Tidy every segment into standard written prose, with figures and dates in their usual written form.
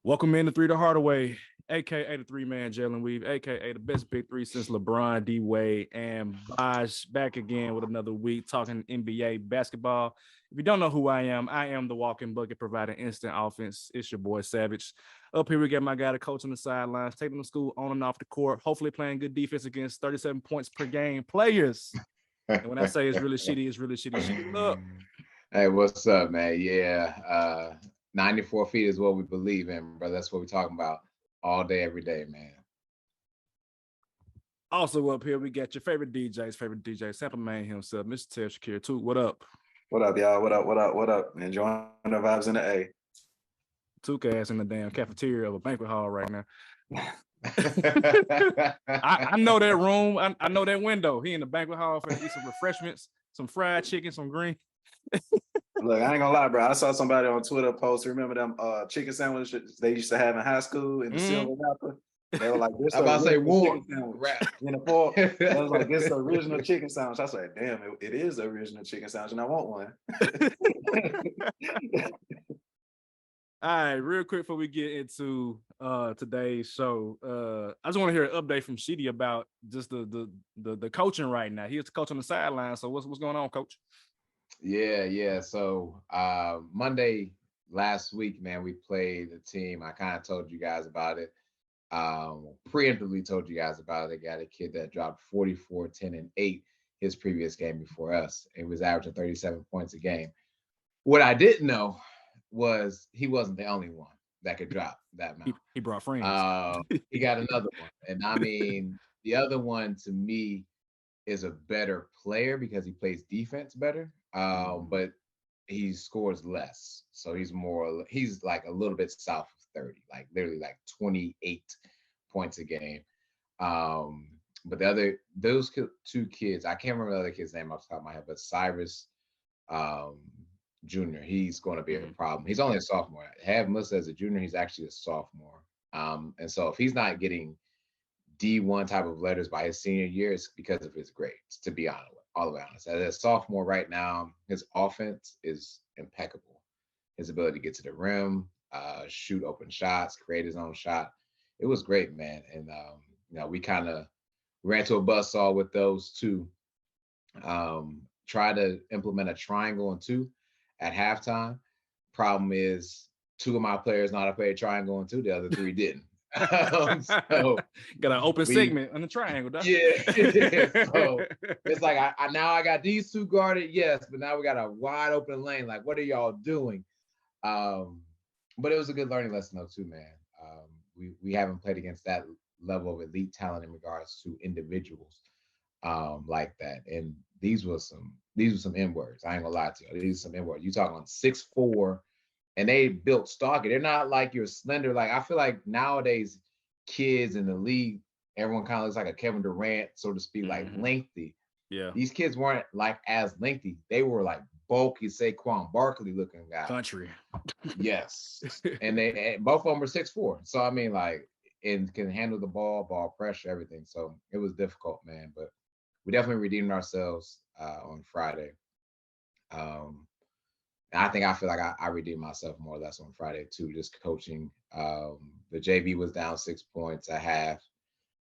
Welcome in to Three the Hardaway, aka the three-man Jalen Weave, aka the best big three since LeBron, D Wade, and Bosh, back again with another week talking NBA basketball. If you don't know who I am the walking bucket providing instant offense. It's your boy Savage. Up here we got my guy, the coach on the sidelines, taking them to school on and off the court, hopefully playing good defense against 37 points per game players. And when I say it's really shitty, it's really shitty. Shitty up. Hey, what's up, man? Yeah, 94 feet is what we believe in, bro. That's what we're talking about all day, every day, man. Also up here, we got your favorite DJ, Sample Man himself, Mr. Ted Shakir, too. What up? What up, y'all? What up? Enjoying the vibes in the A. Two ass in the damn cafeteria of a banquet hall right now. I know that room. I know that window. He in the banquet hall for eat some refreshments, some fried chicken, some green. Look, I ain't gonna lie, bro. I saw somebody on Twitter post. Remember them chicken sandwiches they used to have in high school in the silver wrapper? They were like, "This I'm about to say warm in the fork." They was like, "This is the original chicken sandwich." I was like, "Damn, it is the original chicken sandwich, and I want one." All right, real quick before we get into today's show, I just want to hear an update from Sheedy about just the coaching right now. He is the coach on the sideline. So what's going on, Coach? Yeah. So Monday last week, man, we played a team. I kind of told you guys about it. Preemptively told you guys about it. They got a kid that dropped 44, 10, and 8 his previous game before us. It was averaging 37 points a game. What I didn't know was he wasn't the only one that could drop that amount. He brought friends. He got another one. And I mean, the other one to me is a better player because he plays defense better, but he scores less. So he's like a little bit south of 30, like literally like 28 points a game. But those two kids, I can't remember the other kid's name off the top of my head, but Cyrus Junior, he's going to be a problem. He's only a sophomore. I have him listed as a junior. He's actually a sophomore. And so if he's not getting D1 type of letters by his senior year, it's because of his grades, to be honest, all the way honest. As a sophomore right now, his offense is impeccable. His ability to get to the rim, shoot open shots, create his own shot. It was great, man. And, we kind of ran to a buzzsaw with those two. Try to implement a triangle and two at halftime. Problem is, two of my players know how to play a triangle and two, the other three didn't. So got an open segment on the triangle. Yeah. So it's like I now got these two guarded, yes, but now we got a wide open lane. Like, what are y'all doing? But it was a good learning lesson though, too, man. We haven't played against that level of elite talent in regards to individuals like that. And these were some N words. I ain't gonna lie to you. These are some N words. You talking on 6'4", and they built stocky. They're not like you're slender. Like, I feel like nowadays kids in the league, everyone kind of looks like a Kevin Durant, so to speak, like lengthy. Yeah. These kids weren't like as lengthy. They were like bulky, Saquon Barkley looking guys. Country. Yes. And both of them were 6'4". So I mean, like, and can handle the ball pressure, everything. So it was difficult, man. But we definitely redeemed ourselves on Friday. And I feel like I redeemed myself more or less on Friday too, just coaching. The JV was down 6 points at half.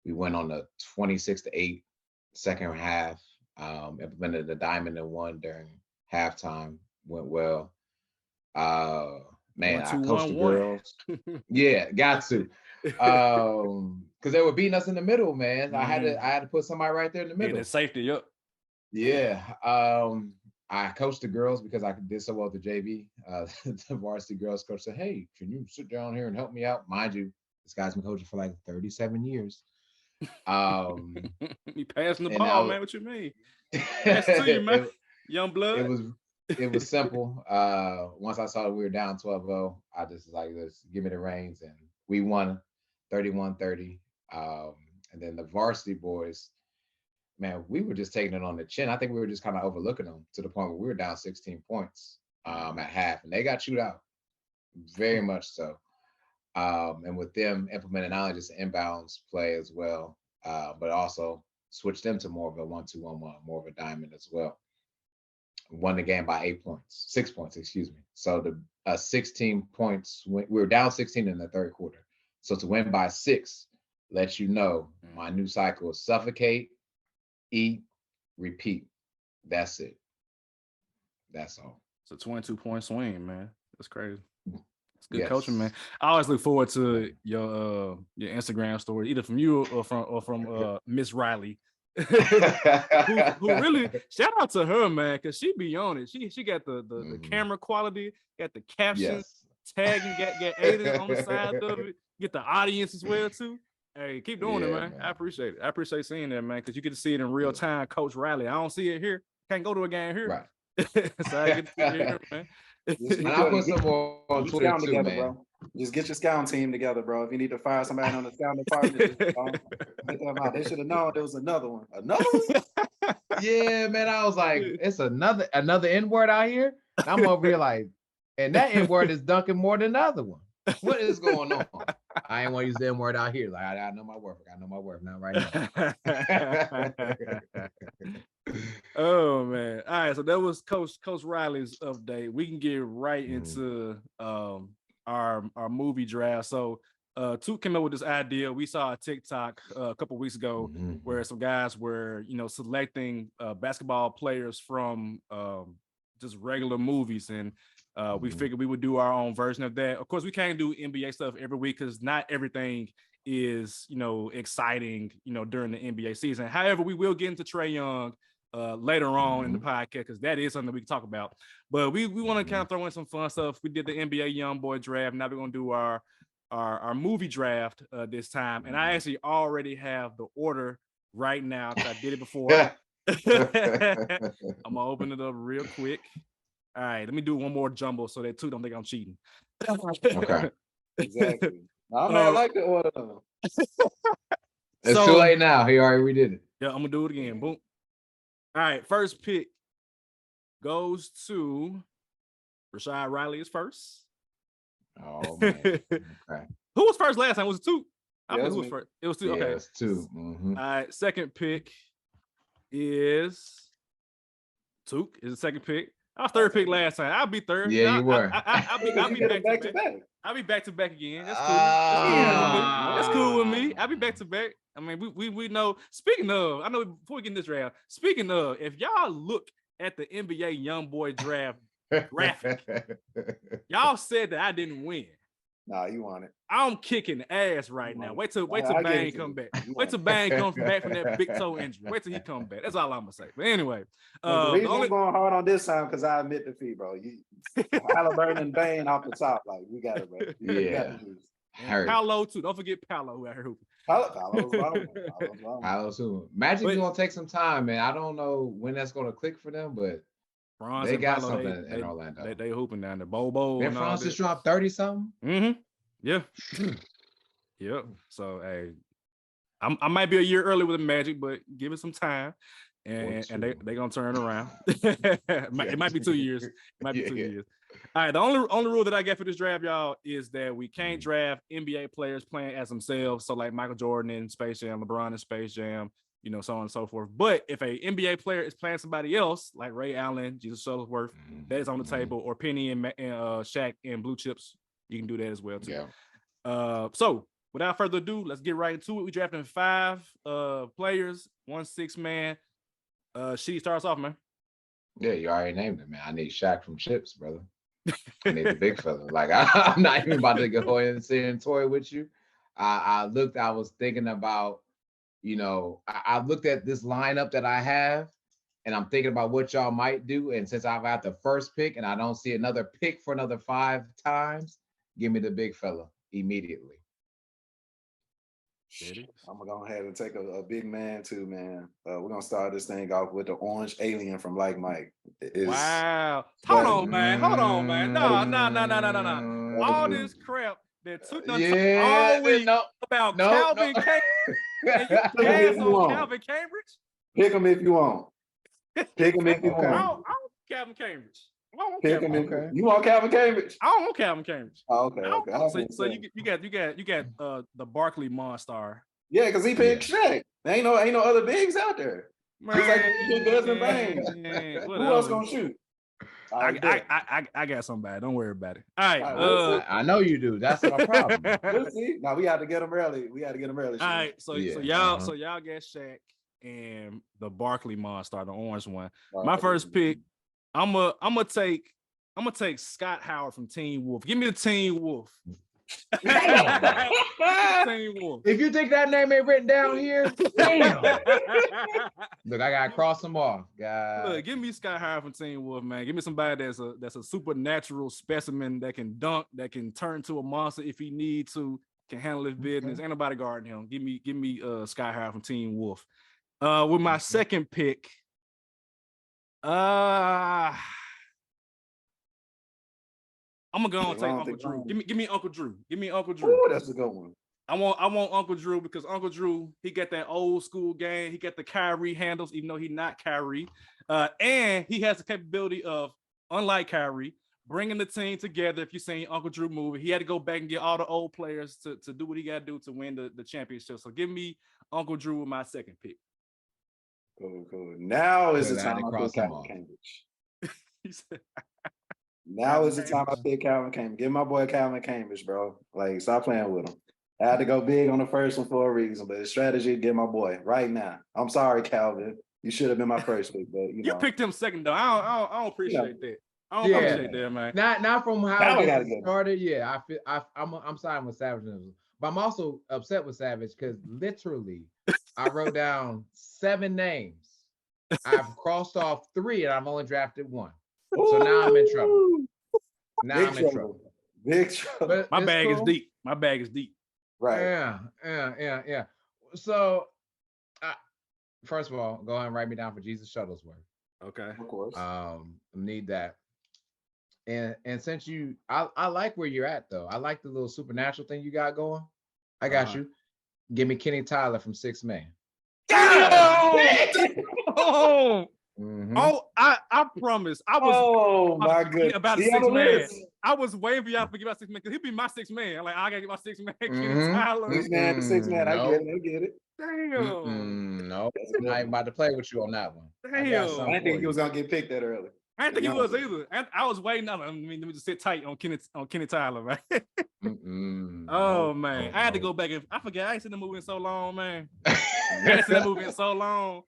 We went on a 26-8 second half. Implemented the diamond and one during halftime. Went well. Man, I coached the girls. Yeah, got to. Because they were beating us in the middle, man. I had to put somebody right there in the middle. Yeah, safety, yep. Yeah. I coached the girls because I did so well at the JV. The varsity girls coach said, "Hey, can you sit down here and help me out?" Mind you, this guy's been coaching for like 37 years. He passing the ball, man. What you mean? Pass it to you, man. Young blood. It was simple. Once I saw that we were down 12-0, I just was like, let's give me the reins. And we won 31-30. And then the varsity boys, man, we were just taking it on the chin. I think we were just kind of overlooking them to the point where we were down 16 points at half. And they got chewed out. Very much so. And with them implementing not only just inbounds play as well, but also switch them to more of a 1-2-1-1, more of a diamond as well. won the game by 6 points, excuse me. So the 16 points, we were down 16 in the third quarter. So to win by 6 lets you know my new cycle is suffocate, eat, repeat. That's it. That's all. It's a 22-point swing, man. That's crazy. It's good Yes. coaching, man. I always look forward to your Instagram story, either from you or from Miss Riley. who really, shout out to her, man, because she be on it. She got the camera quality, got the captions, tagging, get Aiden on the side of it, get the audience as well too. Hey, keep doing it, man. I appreciate it. I appreciate seeing that, man, because you get to see it in real time. Coach Riley, I don't see it here. Can't go to a game here. Right. So I get to see it here, man. And I'll put some more on Twitter too, together, man. Bro. Just get your scouting team together, bro. If you need to fire somebody on the scouting department, just, get them out. They should have known there was another one. Another one? Yeah, man. I was like, it's another N-word out here. And I'm over here like, and that N-word is dunking more than the other one. What is going on? I ain't want to use the N-word out here. Like, I know my worth. I know my worth. Not right now. Oh man. All right. So that was Coach Riley's update. We can get right into our movie draft. So Toot came up with this idea. We saw a TikTok a couple weeks ago where some guys were, selecting basketball players from just regular movies, and we figured we would do our own version of that. Of course, we can't do NBA stuff every week because not everything is exciting during the NBA season. However, we will get into Trae Young later on in the podcast because that is something we can talk about. But we want to kind of throw in some fun stuff. We did the NBA Young Boy draft. Now we're gonna do our movie draft this time, and I actually already have the order right now because I did it before. I'm gonna open it up real quick. All right, let me do one more jumble so that Toot don't think I'm cheating. Okay. Exactly. I like the order though. It's too late now. He already redid it. Yeah, I'm gonna do it again. Boom. All right, first pick goes to Rashad Riley is first. Oh man. Okay. Who was first last time? Was it Toot? Yeah, who was first? It was Toot. Yeah, Okay. it's 2. All right, second pick is Toot. Is the second pick. I was third pick last time. I'll be third. Yeah, you were. I'll be back to back. I'll be back to back again. That's cool. That's cool with me. I'll be back to back. I mean, we know. Speaking of, I know before we get in this round. Speaking of, if y'all look at the NBA Young Boy draft graphic, y'all said that I didn't win. Nah, you want it. I'm kicking ass right now. Wait till Bang come back. Wait till Bang comes back from that big toe injury. Wait till he come back. That's all I'm gonna say. But anyway, the reason I'm going hard on this time because I admit defeat, bro. Halliburton and Bane off the top, like we got it, bro. Yeah. Paolo too. Don't forget Paolo who out here hooping. Paolo's hooping. Magic gonna take some time, man. I don't know when that's gonna click for them, but Franz they got Paolo, something in Orlando. They hooping down there. Bobo. Man, Franz just dropped 30 something. Yeah. Yep. So hey, I might be a year early with the Magic, but give it some time, and they gonna turn around. It might be 2 years. It might be 2 years. All right. The only rule that I get for this draft, y'all, is that we can't draft NBA players playing as themselves. So like Michael Jordan in Space Jam, LeBron in Space Jam, so on and so forth. But if a NBA player is playing somebody else, like Ray Allen, Jesus Shuttlesworth, that is on the table, or Penny and Shaq and Blue Chips, you can do that as well too. Yeah. So without further ado, let's get right into it. We drafted 5 players, 1 6-man. She starts off, man. Yeah, you already named it, man. I need Shaq from Chips, brother. I need the big fella. Like I'm not even about to go in and sit and toy with you. I was thinking about, I looked at this lineup that I have, and I'm thinking about what y'all might do. And since I've got the first pick and I don't see another pick for another 5 times, give me the big fella immediately. I'm gonna go ahead and take a big man too, man. We're gonna start this thing off with the orange alien from Like Mike. Wow. Hold on, man. No. All this crap that took all week about Calvin Cambridge. Calvin Cambridge? Pick him if you want. Pick him if you want. I don't Calvin Cambridge. You want Calvin Cambridge? I don't want Calvin Cambridge. Oh, okay. So you got the Barkley Monster. Yeah, because he picked Shaq. There ain't no other bigs out there. Man, He's like Desmond Bain. Who else gonna shoot? I got somebody. Don't worry about it. All right. All right, I know you do. That's my problem. We'll see. Now we had to get him early. All right. So Yeah, y'all got Shaq and the Barkley monster, the orange one. All My right. first pick, I'm gonna take Scott Howard from Teen Wolf. Give me the Teen Wolf. Teen Wolf. If you think that name ain't written down here, damn. Look, I gotta cross them off. God. Look, give me Scott Howard from Teen Wolf, man. Give me somebody that's a supernatural specimen that can dunk, that can turn to a monster if he need to, can handle his business. Ain't nobody guarding him. Give me Scott Howard from Teen Wolf. With my second pick, I'm gonna go and take Uncle Drew. Give me Uncle Drew. Give me Uncle Drew. Oh, that's a good one. I want Uncle Drew because Uncle Drew, he got that old school game. He got the Kyrie handles, even though he's not Kyrie. And he has the capability of, unlike Kyrie, bringing the team together. If you've seen Uncle Drew movie, he had to go back and get all the old players to do what he got to do to win the championship. So give me Uncle Drew with my second pick. Cool. Now is the time I pick Calvin Cambridge. Now is the time I pick Calvin Cambridge. Give my boy Calvin Cambridge, bro. Like, stop playing with him. I had to go big on the first one for a reason, but the strategy, get my boy right now. I'm sorry, Calvin. You should have been my first pick, but you picked him second though. I don't appreciate that. I don't appreciate that, man. Not from how it started. Yeah, I'm siding with Savage, but I'm also upset with Savage because literally I wrote down 7 names. I've crossed off 3 and I've only drafted 1. So now I'm in trouble. Big trouble. But my bag is deep. My bag is deep. Right. Yeah. So, first of all, go ahead and write me down for Jesus Shuttlesworth. Okay. Of course. Need that. And since I like where you're at though. I like the little supernatural thing you got going. I got you. Give me Kenny Tyler from 6 Man. Oh, I promise. I was my goodness. About 6 Man. I was waiting for y'all to forget about 6 Man because he'd be my 6 Man. Like, I gotta get my 6 Man. Kenny Tyler. 6 Man to 6 Man. I get it. Damn. No, I ain't about to play with you on that one. Damn. I didn't think he was gonna get picked that early. I didn't think he was either. I was waiting on him. Let me just sit tight on Kenny Tyler, right? Oh man, I had to go back and I forget. I ain't seen the movie in so long, man. I ain't seen the movie in so long.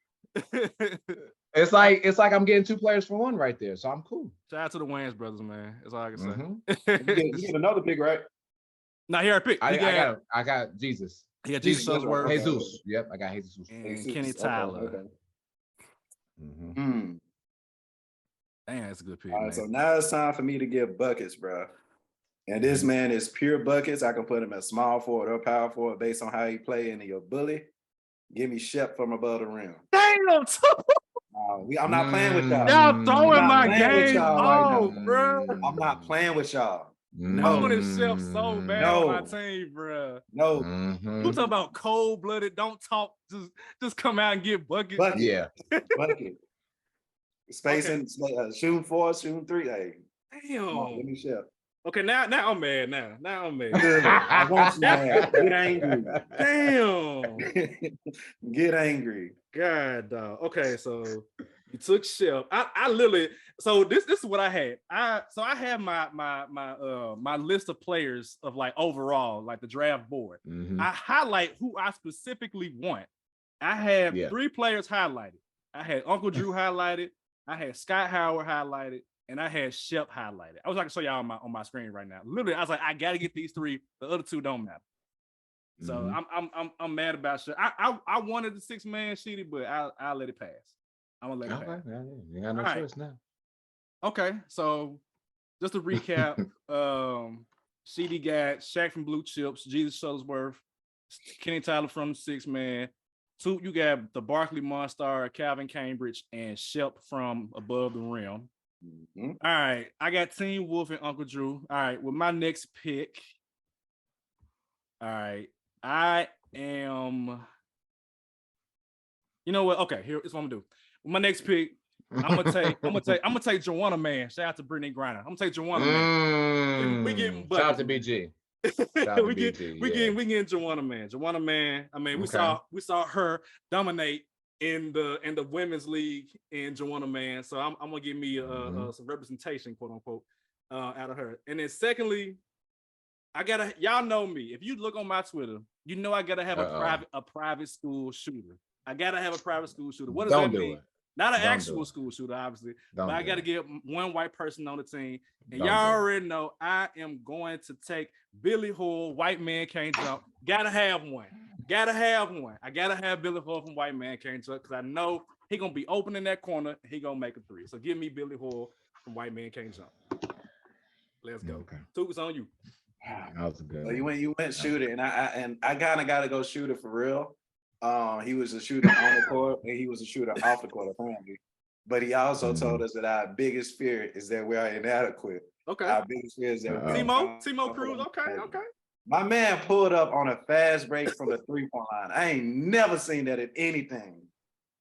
It's like I'm getting 2 players for 1 right there, so I'm cool. Shout out to the Wayans brothers, man. That's all I can say. You get another pick, right? Now here I pick. I got Jesus. Yeah, Jesus Shuttlesworth. Jesus. Yep, I got Jesus. And Kenny Tyler. Okay. Damn, that's a good pick. All right, so now it's time for me to give buckets, bro. And this man is pure buckets. I can put him at small forward or power forward based on how he play in your bully. Give me Shep from above the rim. Damn, I'm not playing with y'all. Y'all throwing my game. Bro. I'm not playing with y'all. No. I want Shep so bad on my team, bro. No. You talking about cold-blooded, don't talk, just come out and get buckets. Yeah. Bucket. Spacing, shooting 4, shooting 3. Hey, damn. Give me Shep. Okay, now I'm mad. Now I'm mad. I want you mad. Get angry. Damn. Get angry. God, dog. Okay, so you took Shep. I literally. So this is what I had. I have my list of players of like overall, like the draft board. I highlight who I specifically want. I have 3 players highlighted. I had Uncle Drew highlighted. I had Scott Howard highlighted. And I had Shep highlighted. I was like, show y'all on my screen right now. Literally, I was like, I gotta get these 3. The other 2 don't matter. So I'm mad about Shep. I wanted the 6 Man Sheedy, but I'll let it pass. I'm gonna let it pass. You got no choice now. Okay, so just to recap, Sheedy got Shaq from Blue Chips, Jesus Shuttlesworth, Kenny Tyler from 6 Man. 2, you got the Barkley Monster, Calvin Cambridge, and Shep from Above the Rim. All right, I got Teen Wolf and Uncle Drew. All right, with my next pick, all right, I am. You know what? Okay, here's what I'm gonna do. With my next pick, I'm gonna take Joanna Man. Shout out to Brittany Griner. I'm gonna take Joanna Man. We getting buckets. Shout out to BG. We getting Joanna Man. Joanna Man. I mean, we saw her dominate in the women's league in Joanna, man. So I'm gonna give me some representation, quote unquote, out of her. And then secondly, y'all know me. If you look on my Twitter, you know I gotta have a private school shooter. I gotta have a private school shooter. What does that mean? Not an actual school shooter, obviously, but I got to get one white person on the team. And y'all already know I am going to take Billy Hoyle, White Man Can't Jump. Gotta have one. I gotta have Billy Hoyle from White Man Can't Jump because I know he gonna be open in that corner. He gonna make a three. So give me Billy Hoyle from White Man Can't Jump. Let's go. Okay. Tooks on you. That was good. So you went shooter, and I kind of got to go shooter for real. He was a shooter on the court, and he was a shooter off the court, apparently. But he also told us that our biggest fear is that we are inadequate. Okay. Our biggest fear is that Timo Cruz. Okay. My man pulled up on a fast break from the 3-point line. I ain't never seen that in anything.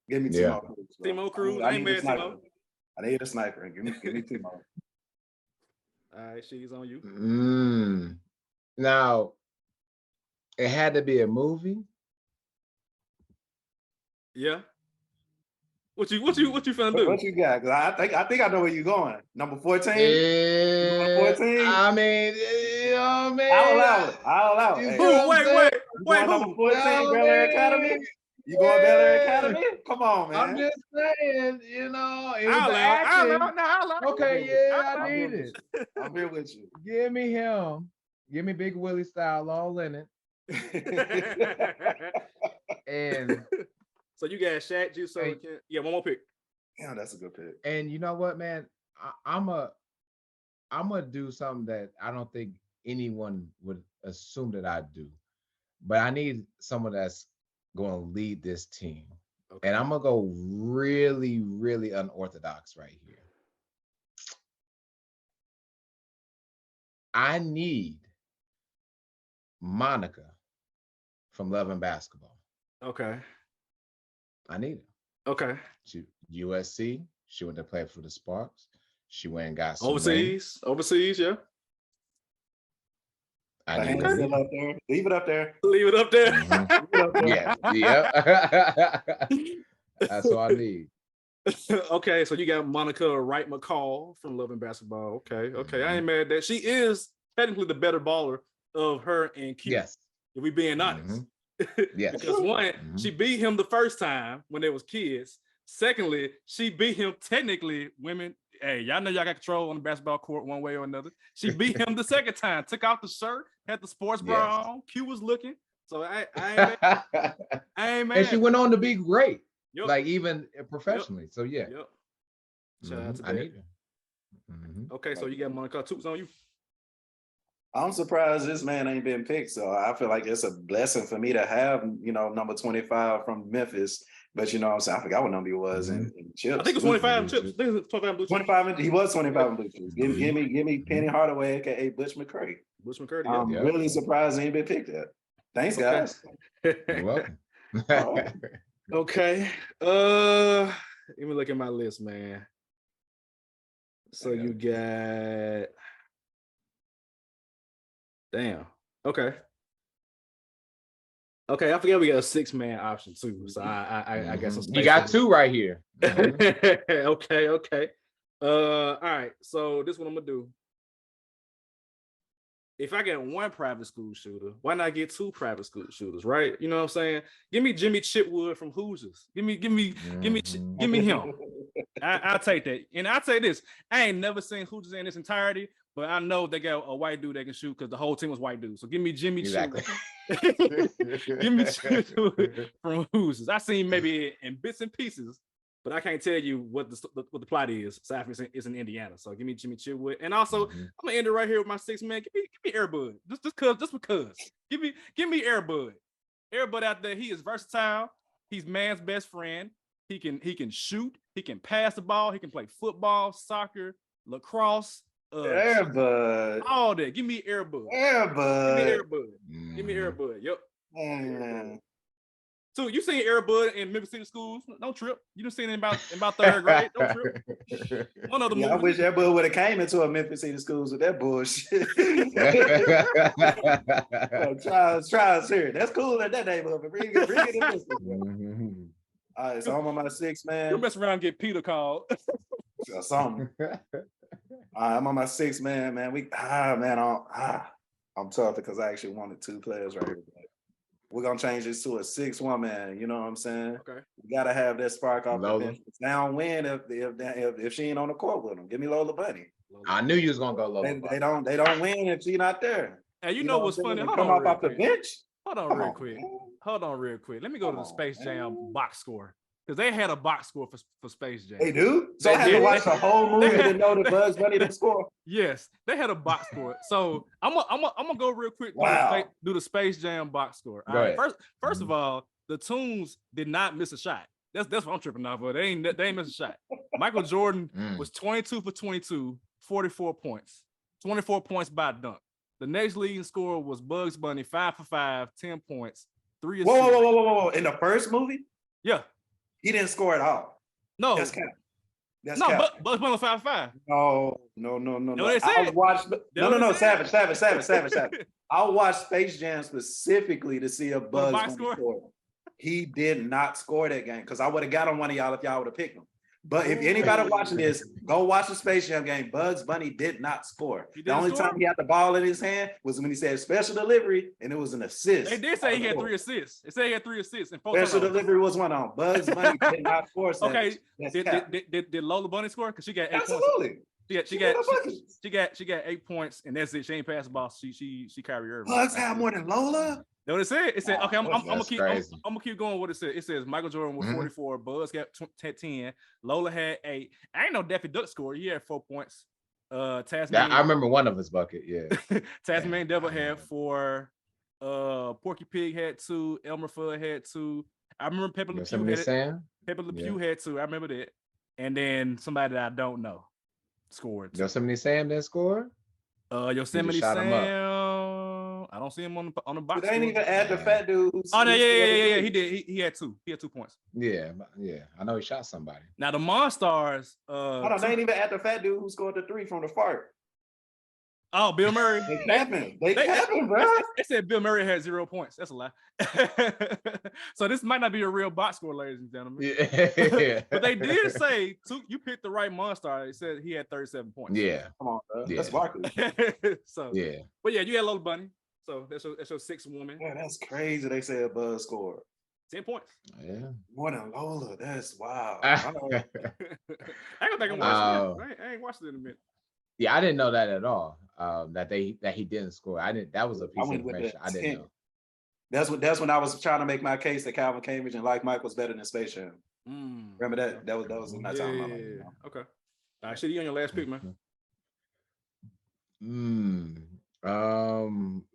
Give me Timo Cruz. Bro. Timo Cruz. I ain't mad, Timo. I need a sniper. Give me Timo. All right, she's on you. Now, it had to be a movie. Yeah. What you finna do? What you got? Cause I think I know where you're going. Number 14. Yeah, number 14. I mean, you know what I mean? I'll allow it. Hey, wait, number 14, Bel Air Academy. You going Bel Air Academy? Come on, man. I'm just saying, you know, I'll allow. Okay, yeah, I need it. I'm here with you. Give me him. Give me Big Willie style all in it. And so you got Shaq, Juice, one more pick. Yeah, that's a good pick. And you know what, man? I'm gonna do something that I don't think anyone would assume that I do, but I need someone that's going to lead this team. Okay. And I'm gonna go really, really unorthodox right here. I need Monica from Love and Basketball. Okay. I need it. Okay. She USC. She went to play for the Sparks. She went and got some overseas, yeah. I need it. Leave it up there. Mm-hmm. Yeah. That's what I need. Okay, so you got Monica Wright McCall from Love and Basketball. Okay. Mm-hmm. I ain't mad at that. She is technically the better baller of her and Q. Yes. If we being honest. Mm-hmm. Yes. Because one, she beat him the first time when they was kids. Secondly, she beat him technically women. Hey, y'all know y'all got control on the basketball court one way or another. She beat him the second time, took off the shirt, had the sports bra on. Q was looking. So I ain't mad. And she went on to be great. Yep. Like even professionally. Yep. So yeah. Yep. Shout out to I need her. Okay, so you got Monica Toops on you. I'm surprised this man ain't been picked. So I feel like it's a blessing for me to have, number 25 from Memphis. But you know what I'm saying? I forgot what number he was in Chips. I think it was 25 in Chips. I think it was 25 in Blue Chips. 25, he was 25 in Blue Chips. Give me Penny Hardaway, aka Butch McCurdy. I'm really surprised he ain't been picked yet. Thanks, guys. You're welcome. Okay. Let me look at my list, man. So you got damn. Okay, I forget we got a 6-man option too. So I got some space. You got 2 right here. Okay. All right. So this is what I'm gonna do. If I get one private school shooter, why not get 2 private school shooters, right? You know what I'm saying? Give me Jimmy Chitwood from Hoosiers. Give me him. I'll take that. And I'll say this: I ain't never seen Hoosiers in its entirety, but I know they got a white dude that can shoot because the whole team was white dudes. So give me Jimmy Chitwood. Give me Chitwood from Hoosiers. I seen maybe in bits and pieces, but I can't tell you what the plot is. So it's in Indiana. So give me Jimmy Chitwood. And also, I'm gonna end it right here with my 6-man. Give me Air Bud. Just because. Give me Air Bud. Air Bud out there. He is versatile. He's man's best friend. He can shoot. He can pass the ball. He can play football, soccer, lacrosse. Air Bud. All that. Give me Air Bud. Air Bud. Give me Air Bud. Yep. Man. So you seen Air Bud in Memphis City schools? Don't trip. You done seen it in about 3rd grade. Don't trip. One other movie. I wish Air Bud would have came into a Memphis City schools with that bullshit. Trials here. That's cool in that neighborhood. But bring it in this. All right, so I'm on my 6 You man. mess around and get Peter called. Or something. All right, I'm on my 6 man, man. I'm tough because I actually wanted 2 players right here. But we're gonna change this to a 6-1 man. You know what I'm saying? Okay. We gotta have that spark off the Lola. bench. They don't win if she ain't on the court with them. Give me Lola Bunny. I knew you was gonna go Lola. They don't win if she not there. Hey, you know what's funny? They Hold come on real off the quick. bench. Hold on Come real on, quick. man. Hold on real quick. Let me go to the Come on, Space Jam man. box score. Because they had a box score for Space Jam. They do? So They I had to did. watch the whole movie to know that Bugs Bunny didn't score. Yes, they had a box score. So I'm gonna go real quick Wow. do the Space Jam box score. All Go right. ahead. First of all, the Tunes did not miss a shot. That's what I'm tripping off of. They ain't miss a shot. Michael Jordan was 22 for 22, 44 points, 24 points by dunk. The next leading scorer was Bugs Bunny, 5 for 5, 10 points, 3 assists. Whoa. In the first movie, Yeah. he didn't score at all. No. That's cap. That's no, cap. Bugs Bunny was 5 for 5. No. They said. Savage. I'll watch Space Jam specifically to see a Bugs Bunny score. He did not score that game because I would have got on one of y'all if y'all would have picked him. But if anybody watching this, go watch the Space Jam game. Bugs Bunny did not score. The only time he had the ball in his hand was when he said special delivery, and it was an assist. They did say he had 3 assists. They said he had 3 assists. And special delivery was one on. Bugs Bunny did not score. Okay. Did Lola Bunny score? Because she got 8 Absolutely. points. She got 8 points, and that's it. She ain't passed the ball. She Kyrie Irving. Bugs have more than Lola. That's what it said. It said, okay, I'm gonna keep going with what it said. It says Michael Jordan with 44, Bugs got 10, Lola had 8. I ain't know Daffy Duck scored. He had 4 points. Tasmanian. I remember one of his bucket. Yeah. Tasmanian Devil had 4. Porky Pig had 2. Elmer Fudd had 2. I remember Pepper Le Pew had it. Pepper Le Pew had 2. I remember that. And then somebody that I don't know scored. Yosemite Sam didn't score. Yosemite Sam. I don't see him on the box. They didn't even add the fat dude. Oh no, yeah. He did. He had 2. He had 2 points. Yeah. I know he shot somebody. Now the Monstars. Hold on, they didn't even add the fat dude who scored the 3 from the fart. Oh, Bill Murray. They capping, bro. They said Bill Murray had 0 points. That's a lie. So this might not be a real box score, ladies and gentlemen. Yeah. But they did say you picked the right Monster. They said he had 37 points. Yeah. Come on, bro. Yeah. That's Barkley. So yeah. But yeah, you had Lola Bunny. So that's your 6th woman. Man, that's crazy. They said Buzz scored 10 points. Yeah. More than Lola. That's wow. I ain't gonna think I'm watching it. I ain't watched it in a minute. Yeah, I didn't know that at all. That he didn't score. That was a piece of information I didn't know. That's when I was trying to make my case that Calvin Cambridge and Like Mike was better than Space Jam. Remember that? That was in that time. Yeah. Okay. All right, you on your last pick, man.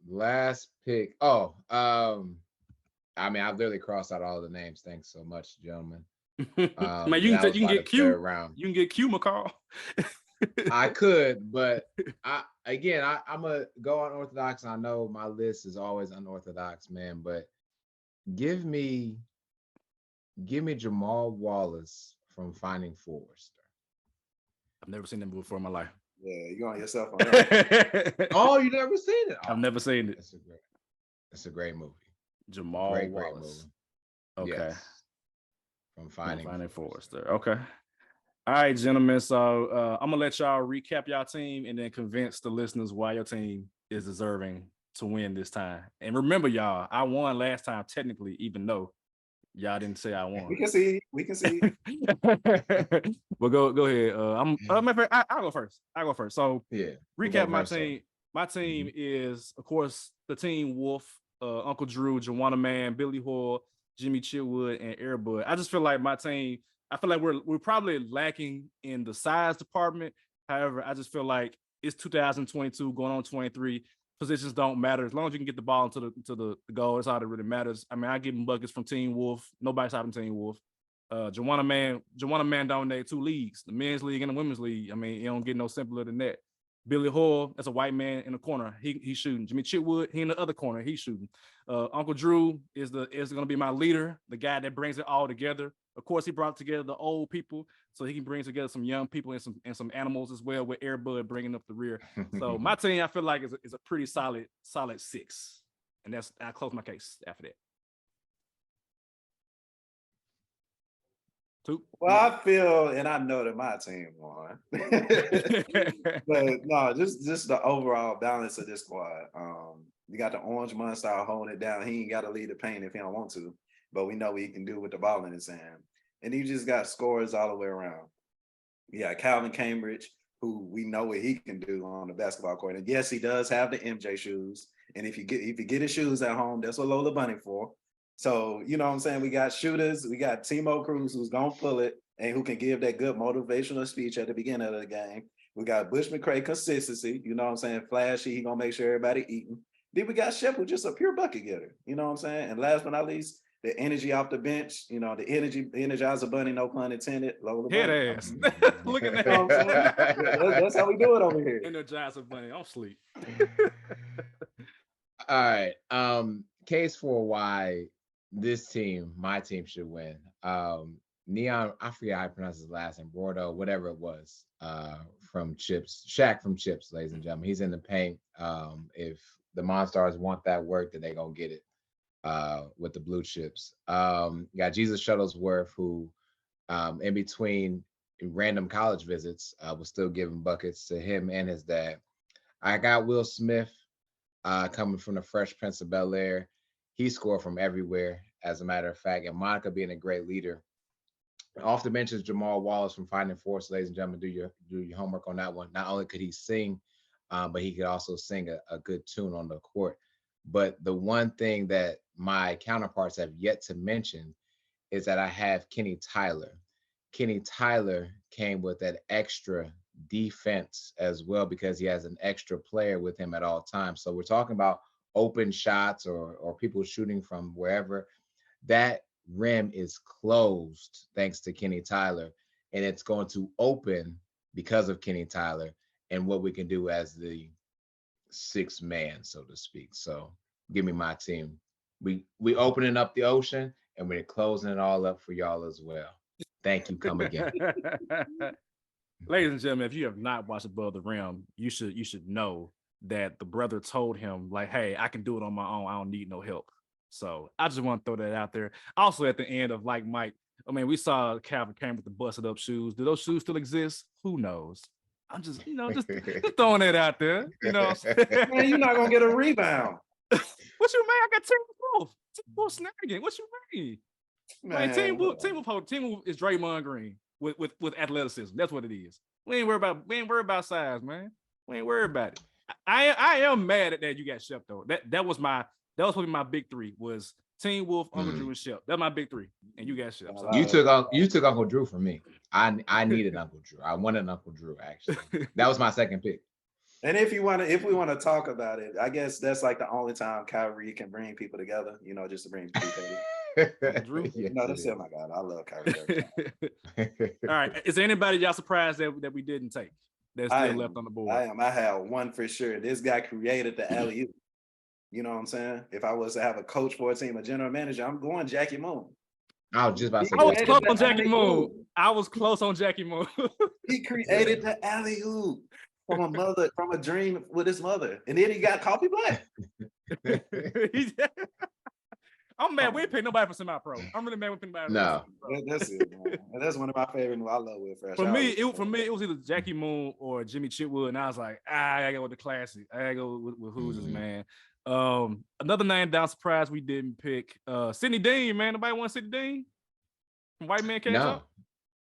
Last pick. I mean, I've literally crossed out all the names. Thanks so much, gentlemen. Man, you can get Q. You can get Q McCall. I could, but I'm gonna go unorthodox. I know my list is always unorthodox, man. But give me Jamal Wallace from Finding Forrester. I've never seen that movie before in my life. Yeah, you're on yourself on that. Oh, you never seen it? I've never seen it. It's a great movie. Jamal Wallace. Movie. Okay. Yes. From Finding Forrester. Okay. All right, gentlemen. So I'm gonna let y'all recap y'all team and then convince the listeners why your team is deserving to win this time. And remember, y'all, I won last time technically, even though y'all didn't say I won. We can see. Well, go ahead. I'll go first. So yeah, recap my team. My team is, of course, the Team Wolf, Uncle Drew, Joanna Man, Billy Hoyle, Jimmy Chitwood, and Airbud. I just feel like my team. I feel like we're probably lacking in the size department. However, I just feel like it's 2022 going on 23. Positions don't matter as long as you can get the ball into the goal. That's all that really matters. I mean, I give them buckets from Team Wolf. Nobody's stopping Team Wolf. Joanna Man dominated 2 leagues, the men's league and the women's league. I mean, it don't get no simpler than that. Billy Hoyle, that's a white man in the corner. He's shooting. Jimmy Chitwood, he in the other corner. He's shooting. Uncle Drew is going to be my leader, the guy that brings it all together. Of course, he brought together the old people, so he can bring together some young people and some animals as well, with Airbud bringing up the rear. So my team, I feel like, is a pretty solid 6, and I close my case after that. Two. Well, I feel, and I know that my team won, but no, just the overall balance of this squad. You got the orange monster holding it down. He ain't got to lead the paint if he don't want to, but we know what he can do with the ball in his hand. And he just got scores all the way around. Yeah, Calvin Cambridge, who we know what he can do on the basketball court. And yes, he does have the MJ shoes. And if you get his shoes at home, that's what Lola Bunny for. So, you know what I'm saying? We got shooters, we got Timo Cruz who's gonna pull it and who can give that good motivational speech at the beginning of the game. We got Bush McCray consistency, you know what I'm saying? Flashy, he gonna make sure everybody eating. Then we got Shep, who's just a pure bucket getter, you know what I'm saying? And last but not least, the energy off the bench, you know, the energizer bunny, no pun intended. Lola Head Bunny. ass. Look at You know what I'm that. saying? That's how we do it over here. Energizer bunny. I'm sleep. All right. Case for why this team, my team, should win. Neon, I forget how I pronounce his last name, Bordeaux, whatever it was, from Chips, Shaq from Chips, ladies and gentlemen. He's in the paint. If the Monstars want that work, then they're gonna get it with the blue chips. You got Jesus Shuttlesworth, who in between random college visits was still giving buckets to him and his dad. I got Will Smith coming from the Fresh Prince of Bel-Air. He scored from everywhere, as a matter of fact, and Monica being a great leader. Off the bench is Jamal Wallace from Finding Force, ladies and gentlemen. Do your homework on that one. Not only could he sing, but he could also sing a good tune on the court. But the one thing that my counterparts have yet to mention is that I have Kenny Tyler. Kenny Tyler came with that extra defense as well because he has an extra player with him at all times. So we're talking about open shots or people shooting from wherever. That rim is closed thanks to Kenny Tyler, and it's going to open because of Kenny Tyler and what we can do as the sixth man, so to speak. So give me my team. We opening up the ocean and we're closing it all up for y'all as well. Thank you. Come again. Ladies and gentlemen, if you have not watched Above the Rim, you should know that the brother told him, like, hey, I can do it on my own. I don't need no help. So I just want to throw that out there. Also, at the end of Like Mike, I mean, we saw Calvin came with the busted up shoes. Do those shoes still exist? Who knows? I'm just, just throwing that out there. Man, you're not gonna get a rebound. What you mean? I got Team Wolf. Team Wolf snagging. What you mean? Man, Team Wolf is Draymond Green with athleticism. That's what it is. We ain't worried about size, man. We ain't worried about it. I am mad at that you got Shep though. That was probably my big three was Team Wolf, Uncle Drew, and Shep. That's my big three. And you got Shep. So you took Uncle Drew from me. I needed Uncle Drew. I wanted Uncle Drew, actually. That was my second pick. And if we want to talk about it, I guess that's like the only time Kyrie can bring people together, just to bring people together. Drew? Yes, that's it. Oh my God, I love Kyrie. All right. Is there anybody y'all surprised that we didn't take? That's still left on the board. I am. I have one for sure. This guy created the alley-oop. You know what I'm saying? If I was to have a coach for a team, a general manager, I'm going Jackie Moon. I was just about to say I was close on Jackie Moon. I was close on Jackie Moon. He created the alley-oop from a dream with his mother. And then he got Coffee Black. I'm mad. We ain't paying nobody for semi-pro. I'm really mad with anybody. No. That's it, man. And that's one of my favorite movies. I love Will Fresh. For me, it was either Jackie Moon or Jimmy Chitwood, and I was like, I gotta go with the classic. I gotta go with who's this man. Another name down surprise we didn't pick. Sidney Dean, man. Nobody want Sidney Dean? From White Man Can't Talk?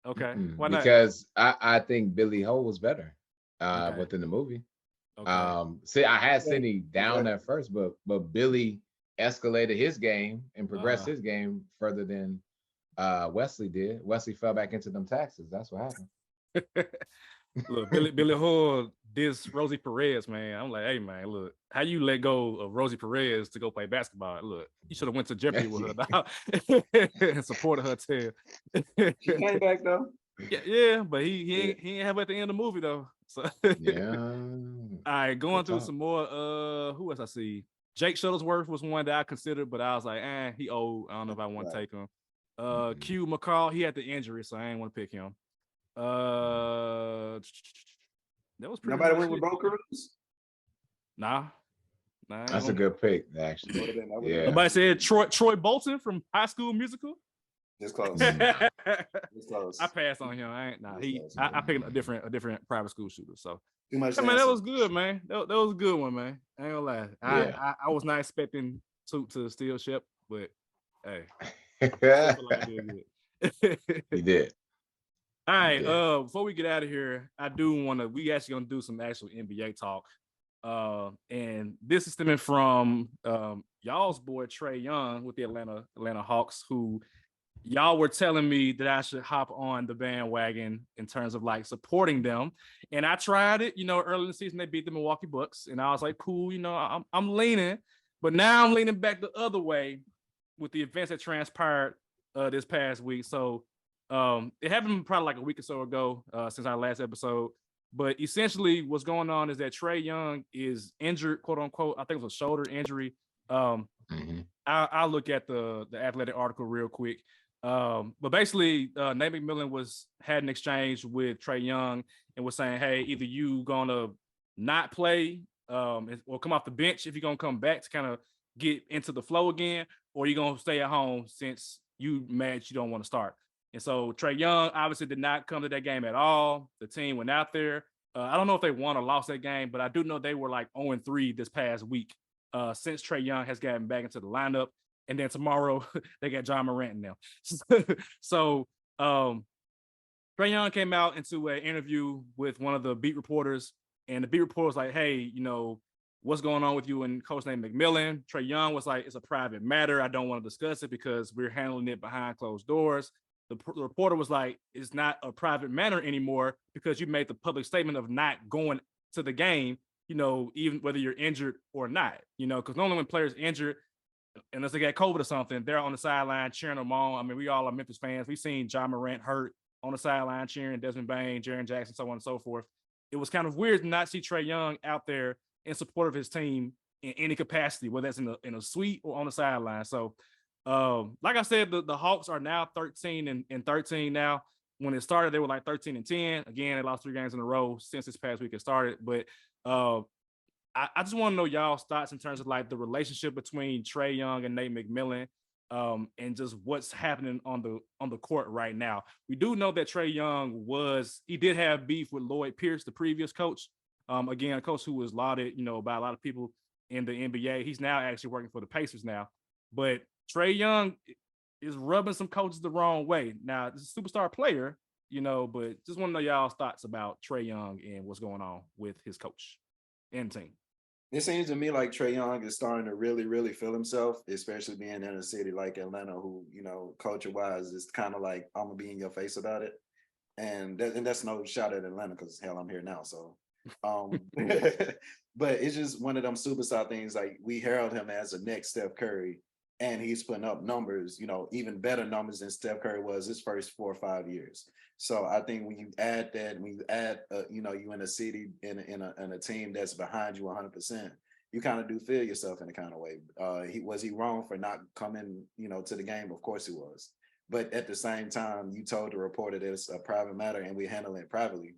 Okay. Why not? Because I think Billy Ho was better within the movie. Okay. See, I had Sidney down at first, but Billy escalated his game and progressed his game further than Wesley did. Wesley fell back into them taxes. That's what happened. Look, Billy Hall this Rosie Perez, man. I'm like, hey man, look, how you let go of Rosie Perez to go play basketball? Look, you should have went to Jeopardy with her and supported her tail. She came back though. Yeah, but he ain't have at the end of the movie though. So yeah. All right, going through some more. Who else I see? Jake Shuttlesworth was one that I considered, but I was like, he old. I don't know if I want to take him. Q McCall, he had the injury, so I ain't want to pick him. That was pretty. Nobody went with Bo Cruz? Nah. That's a good pick, actually. Yeah. Nobody said Troy Bolton from High School Musical. It's close. I It's close. passed on him. I ain't nah. It's close. I picked a different private school shooter. So Too much yeah, man, that dancing. was good, man. That was a good one, man. I ain't gonna lie. Yeah. I was not expecting to steal ship, but hey, I still feel like I did good. You did. All You right. did. Before we get out of here, I do want to. We actually gonna do some actual NBA talk. And this is stemming from y'all's boy Trae Young with the Atlanta Hawks, who y'all were telling me that I should hop on the bandwagon in terms of like supporting them. And I tried it, early in the season, they beat the Milwaukee Bucks. And I was like, cool, I'm leaning, but now I'm leaning back the other way with the events that transpired this past week. So it happened probably like a week or so ago since our last episode. But essentially what's going on is that Trae Young is injured, quote unquote. I think it was a shoulder injury. I'll look at the athletic article real quick. But basically, Nate McMillan had an exchange with Trae Young and was saying, hey, either you gonna not play or come off the bench if you're gonna come back to kind of get into the flow again, or you're gonna stay at home since you don't want to start. And so Trae Young obviously did not come to that game at all. The team went out there. I don't know if they won or lost that game, but I do know they were like 0-3 this past week since Trae Young has gotten back into the lineup. And then tomorrow they got John Morant now. So Trae Young came out into an interview with one of the beat reporters, and the beat reporter was like, hey, what's going on with you and coach named McMillan? Trae Young was like, it's a private matter. I don't want to discuss it because we're handling it behind closed doors. The reporter was like, it's not a private matter anymore because you made the public statement of not going to the game, even whether you're injured or not, because normally when players injured, unless they got COVID or something, they're on the sideline cheering them on. I mean, we all are Memphis fans. We've seen John Morant hurt on the sideline cheering Desmond Bain, Jaren Jackson, so on and so forth. It was kind of weird to not see Trae Young out there in support of his team in any capacity, whether that's in a suite or on the sideline. So, like I said, the Hawks are now 13-13 now. When it started, they were like 13-10. Again, they lost 3 games in a row since this past week it started. But I just want to know y'all's thoughts in terms of like the relationship between Trae Young and Nate McMillan, and just what's happening on the court right now. We do know that Trae Young did have beef with Lloyd Pierce, the previous coach. Again, a coach who was lauded, by a lot of people in the NBA. He's now actually working for the Pacers now. But Trae Young is rubbing some coaches the wrong way. Now, this is a superstar player, but just want to know y'all's thoughts about Trae Young and what's going on with his coach and team. It seems to me like Trae Young is starting to really, really feel himself, especially being in a city like Atlanta, who, culture-wise is kind of like, I'm going to be in your face about it. And that's no shot at Atlanta because, hell, I'm here now. So, but it's just one of them superstar things. Like, we herald him as the next Steph Curry, and he's putting up numbers, even better numbers than Steph Curry was his first 4 or 5 years. So I think when you add that, you in a city in a team that's behind you 100%, you kind of do feel yourself in a kind of way. Was he wrong for not coming, to the game? Of course he was. But at the same time, you told the reporter that it's a private matter and we're handling it privately.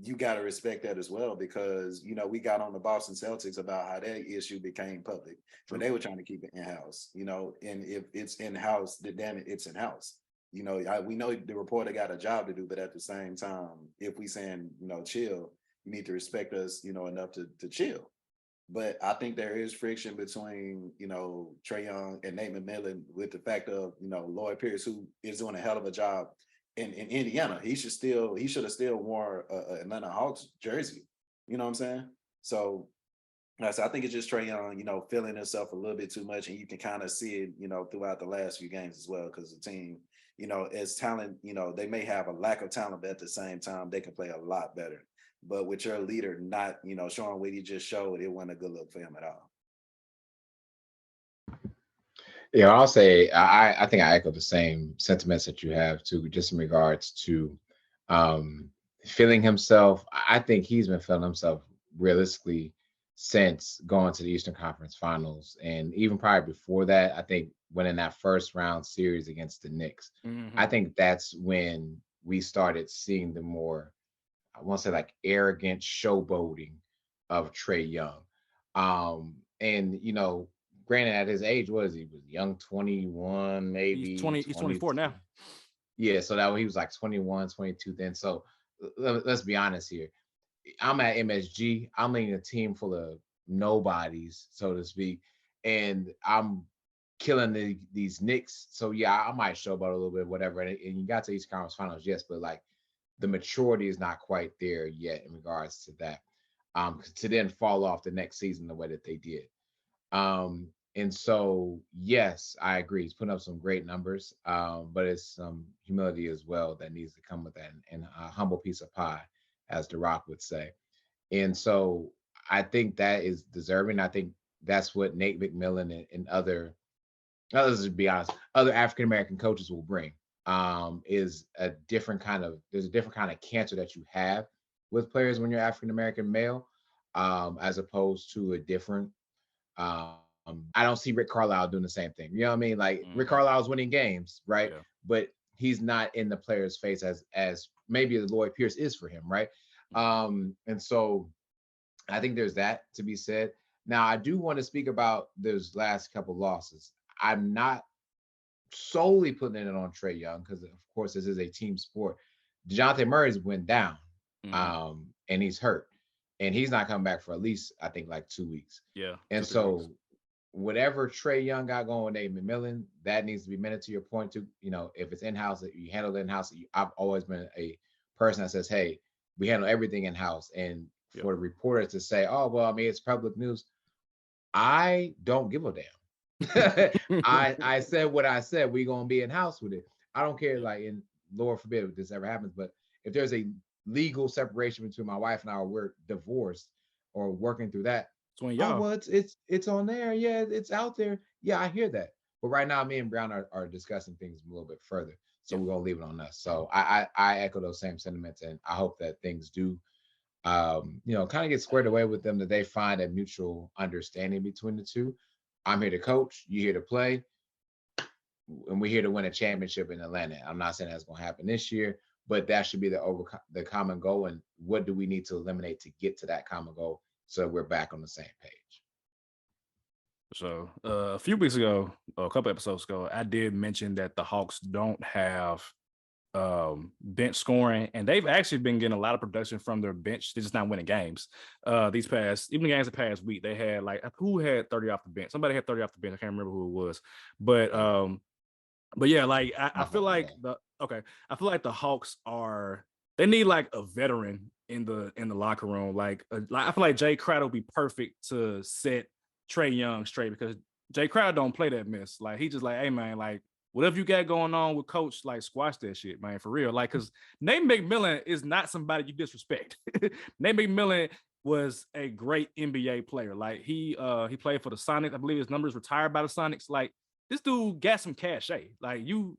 You got to respect that as well because, we got on the Boston Celtics about how that issue became public, but they were trying to keep it in-house, and if it's in-house, then damn it, it's in-house. We know the reporter got a job to do, but at the same time, if we saying, chill, you need to respect us, enough to chill. But I think there is friction between, Trae Young and Nate McMillan with the fact of, Lloyd Pierce, who is doing a hell of a job in Indiana. He should have still worn a Atlanta Hawks jersey. You know what I'm saying? So I think it's just Trae Young, feeling himself a little bit too much, and you can kind of see it, throughout the last few games as well, because the team, as talent, they may have a lack of talent, but at the same time, they can play a lot better. But with your leader not, showing what he just showed, it wasn't a good look for him at all. Yeah, I'll say I think I echo the same sentiments that you have too, just in regards to feeling himself. I think he's been feeling himself realistically since going to the Eastern Conference Finals, and even probably before that. I think winning that first round series against the Knicks. I think that's when we started seeing the more, I want to say, like arrogant showboating of Trae Young. And granted, at his age, what is he? Was young, 21, maybe He's 20. He's 24 now. Yeah, so that he was like 21, 22 then. So let's be honest here. I'm at MSG. I'm leading a team full of nobodies, so to speak, and I'm killing these Knicks. So yeah, I might showboat a little bit, whatever. And you got to East Conference Finals, yes, but like the maturity is not quite there yet in regards to that. To then fall off the next season the way that they did. And so yes, I agree. He's putting up some great numbers, but it's some humility as well that needs to come with that, and a humble piece of pie, as The Rock would say. And so I think that is deserving. I think that's what Nate McMillan and others, to be honest, other African American coaches will bring. Is a different kind of there's a different kind of cancer that you have with players when you're African American male, as opposed to a different. Um, I don't see Rick Carlisle doing the same thing. You know what I mean? Like Rick Carlisle's winning games, right? Yeah. But he's not in the player's face as maybe Lloyd Pierce is for him, right? And so I think there's that to be said. Now, I do want to speak about those last couple losses. I'm not solely putting it on Trae Young because, of course, this is a team sport. DeJounte Murray's went down, and he's hurt, and he's not coming back for at least, I think, like 2 weeks. Yeah. And 2-3 so weeks. whatever Trae Young got going with Nate McMillan, that needs to be minute to your point too. You know, if it's in-house, that you handle it in-house. I've always been a person that says, hey, we handle everything in-house. And for the reporter to say, oh, well, I mean, it's public news. I don't give a damn. I said what I said. We're gonna be in-house with it. I don't care, like, in Lord forbid if this ever happens, but if there's a legal separation between my wife and I, or we're divorced or working through that. Oh, well, it's on there. Yeah, it's out there. Yeah, I hear that. But right now, me and Brown are discussing things a little bit further. So we're gonna leave it on us. So I echo those same sentiments, and I hope that things do kind of get squared away with them, that they find a mutual understanding between the two. I'm here to coach, you here to play, and we're here to win a championship in Atlanta. I'm not saying that's gonna happen this year, but that should be the common goal. And what do we need to eliminate to get to that common goal so we're back on the same page? So a few weeks ago, or a couple episodes ago, I did mention that the Hawks don't have bench scoring, and they've actually been getting a lot of production from their bench. They're just not winning games. Even the games the past week, they had like, who had 30 off the bench? Somebody had 30 off the bench. I can't remember who it was, but yeah, like I feel like the Hawks they need like a veteran in the locker room. Like I feel like Jay Crowder would be perfect to set Trae Young straight, because Jay Crowder don't play that mess. Like he just like, hey man, like whatever you got going on with coach, like squash that shit, man, for real. Like, cause Nate McMillan is not somebody you disrespect. Nate McMillan was a great NBA player. Like he played for the Sonics. I believe his numbers retired by the Sonics. Like this dude got some cachet. Like you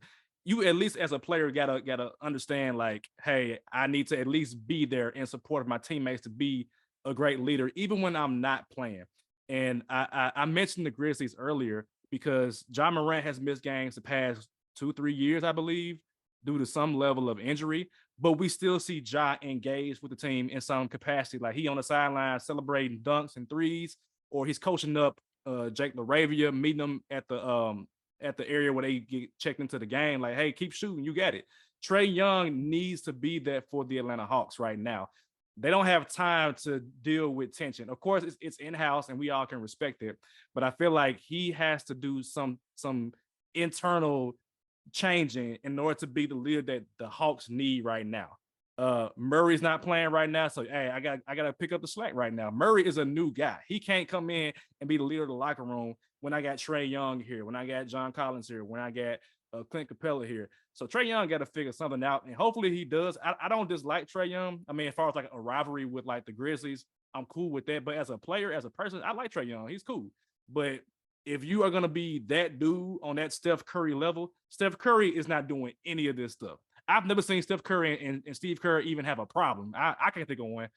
at least as a player gotta understand, like, hey, I need to at least be there in support of my teammates to be a great leader, even when I'm not playing. And I mentioned the Grizzlies earlier because John Morant has missed games the past 2-3 years, I believe, due to some level of injury. But we still see Ja engaged with the team in some capacity. Like he on the sideline celebrating dunks and threes, or he's coaching up Jake LaRavia, meeting them at the area where they get checked into the game. Like, hey, keep shooting, you got it. Trae Young needs to be that for the Atlanta Hawks right now. They don't have time to deal with tension. Of course, it's in-house and we all can respect it, but I feel like he has to do some internal changing in order to be the leader that the Hawks need right now. Murray's not playing right now, so hey, I gotta pick up the slack right now. Murray is a new guy. He can't come in and be the leader of the locker room when I got Trae Young here, when I got John Collins here, when I got Clint Capella here. So Trae Young got to figure something out, and hopefully he does. I don't dislike Trae Young. I mean, as far as like a rivalry with like the Grizzlies, I'm cool with that. But as a player, as a person, I like Trae Young. He's cool. But if you are going to be that dude on that Steph Curry level, Steph Curry is not doing any of this stuff. I've never seen Steph Curry and Steve Kerr even have a problem. I can't think of one.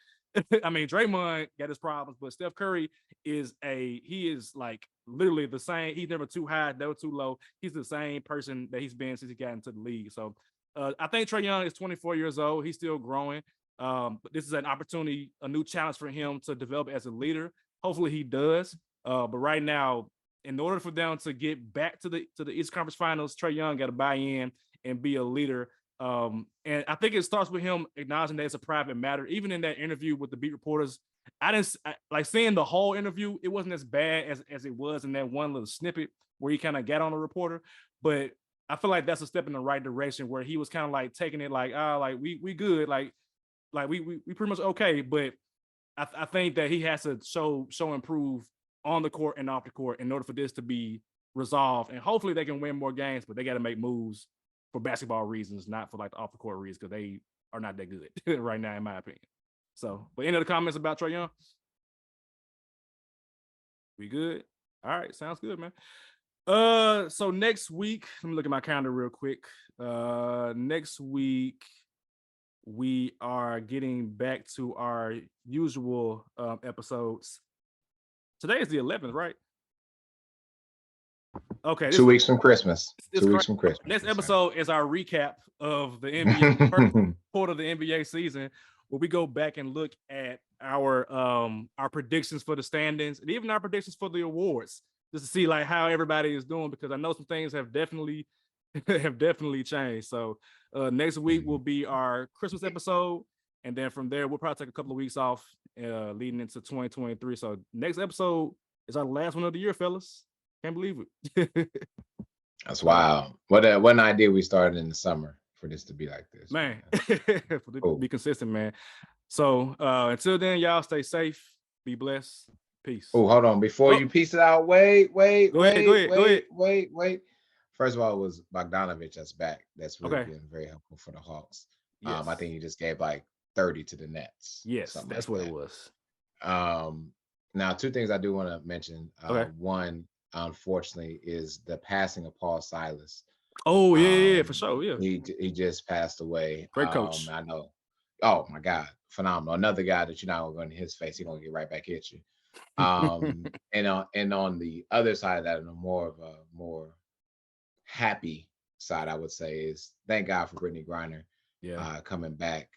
I mean, Draymond got his problems, but Steph Curry is like literally the same. He's never too high, never too low. He's the same person that he's been since he got into the league. So I think Trae Young is 24 years old. He's still growing. But this is an opportunity, a new challenge for him to develop as a leader. Hopefully he does. But right now, in order for them to get back to the East Conference Finals, Trae Young got to buy in and be a leader. And I think it starts with him acknowledging that it's a private matter. Even in that interview with the beat reporters, I like seeing the whole interview. It wasn't as bad as it was in that one little snippet where he kind of got on a reporter. But I feel like that's a step in the right direction where he was kind of like taking it like, like we good, like we pretty much okay. But I think that he has to show improve on the court and off the court in order for this to be resolved. And hopefully they can win more games, but they got to make moves for basketball reasons, not for like the off the court reasons, because they are not that good right now, in my opinion. So, but any other comments about Trae Young? We good? All right, sounds good, man. So next week, let me look at my calendar real quick. Next week, we are getting back to our usual episodes. Today is the 11th, right? Okay. 2 weeks from Christmas. 2 weeks from Christmas. Next episode is our recap of the NBA first quarter of the NBA season, where we go back and look at our predictions for the standings and even our predictions for the awards, just to see like how everybody is doing, because I know some things have definitely changed. So next week will be our Christmas episode, and then from there we'll probably take a couple of weeks off leading into 2023. So next episode is our last one of the year, fellas. Can't believe it. That's wild. What an idea we started in the summer for this to be like this, man. Cool. Be consistent, man. So until then, y'all stay safe, be blessed, peace. Oh, hold on, before you peace it out, wait. Go ahead. First of all, it was Bogdanovich that's back. That's really been very helpful for the Hawks. Yes. I think he just gave like 30 to the Nets. Yes, that's like what it was. Now, two things I do want to mention. One, unfortunately, is the passing of Paul Silas. Oh, yeah, for sure. Yeah. He just passed away. Great coach. I know. Oh my God, phenomenal. Another guy that you're not going to his face, he's gonna get right back at you. And on the other side of that, and more happy side, I would say, is thank God for Brittany Griner coming back.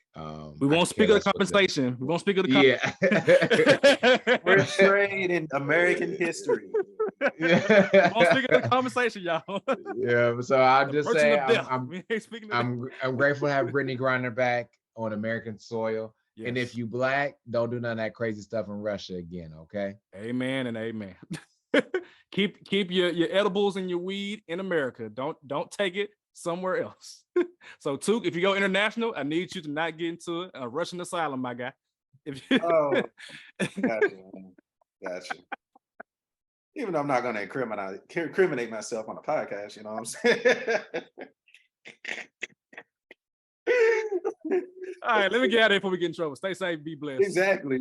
We won't speak of the compensation. We won't speak of the Worst trade in American history. We won't speak of the compensation, y'all. Yeah, so I'm just saying I'm grateful to have Brittany Griner back on American soil. Yes. And if you Black, don't do none of that crazy stuff in Russia again, okay? Amen and amen. keep your edibles and your weed in America. Don't take it somewhere else. So Took, if you go international, I need you to not get into a Russian asylum, my guy. Gotcha. Even though I'm not going to incriminate myself on a podcast, you know what I'm saying? All right, let me get out of here before we get in trouble. Stay safe, be blessed. Exactly.